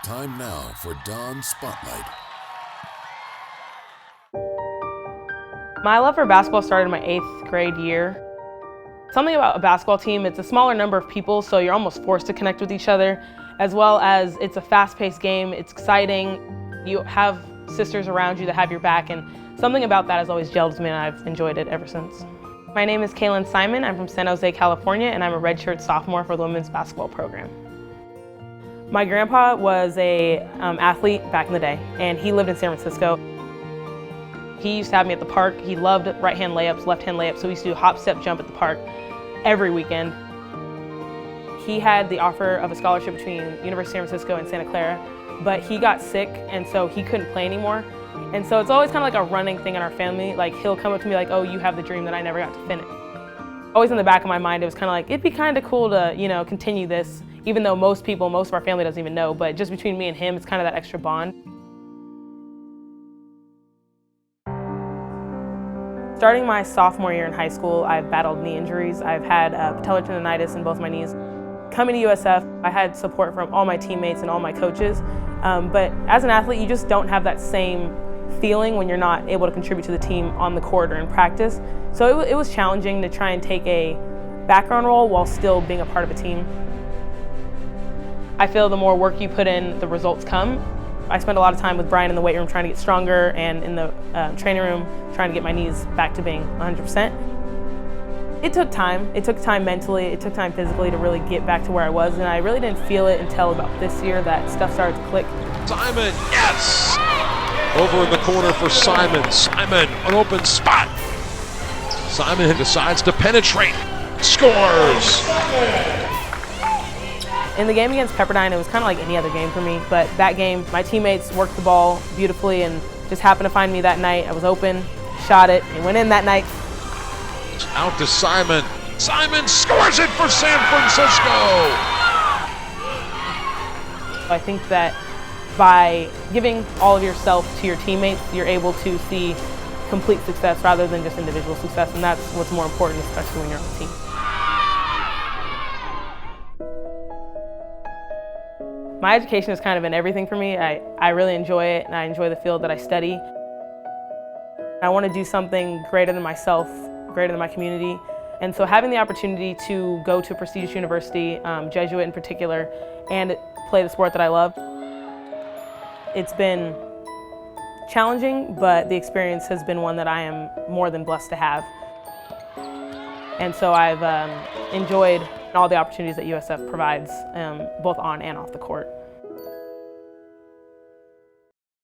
Time now for Dawn Spotlight. My love for basketball started in my 8th grade year. Something about a basketball team, it's a smaller number of people, so you're almost forced to connect with each other, as well as it's a fast-paced game, it's exciting. You have sisters around you that have your back, and something about that has always gelled with me, and I've enjoyed it ever since. My name is Kalyn Simon. I'm from San Jose, California, and I'm a redshirt sophomore for the women's basketball program. My grandpa was a athlete back in the day, and he lived in San Francisco. He used to have me at the park. He loved right-hand layups, left-hand layups, so we used to do hop, step, jump at the park every weekend. He had the offer of a scholarship between University of San Francisco and Santa Clara, but he got sick, and so he couldn't play anymore. And so it's always kind of like a running thing in our family. Like, he'll come up to me like, oh, you have the dream that I never got to finish. Always in the back of my mind, it was kind of like, it'd be kind of cool to, continue this, even though most of our family doesn't even know, but just between me and him, it's kind of that extra bond. Starting my sophomore year in high school, I've battled knee injuries. I've had patellar tendonitis in both my knees. Coming to USF, I had support from all my teammates and all my coaches, but as an athlete, you just don't have that same feeling when you're not able to contribute to the team on the court or in practice. So it was challenging to try and take a background role while still being a part of a team. I feel the more work you put in, the results come. I spent a lot of time with Brian in the weight room trying to get stronger, and in the training room trying to get my knees back to being 100%. It took time. It took time mentally, it took time physically to really get back to where I was, and I really didn't feel it until about this year that stuff started to click. Simon, yes! Over in the corner for Simon. Simon, an open spot. Simon decides to penetrate, scores! In the game against Pepperdine, it was kind of like any other game for me, but that game, my teammates worked the ball beautifully and just happened to find me that night. I was open, shot it, and went in that night. Out to Simon. Simon scores it for San Francisco! I think that by giving all of yourself to your teammates, you're able to see complete success rather than just individual success, and that's what's more important, especially when you're on a team. My education has kind of been everything for me. I really enjoy it, and I enjoy the field that I study. I want to do something greater than myself, greater than my community. And so having the opportunity to go to a prestigious university, Jesuit in particular, and play the sport that I love, it's been challenging, but the experience has been one that I am more than blessed to have. And so I've enjoyed all the opportunities that USF provides, both on and off the court.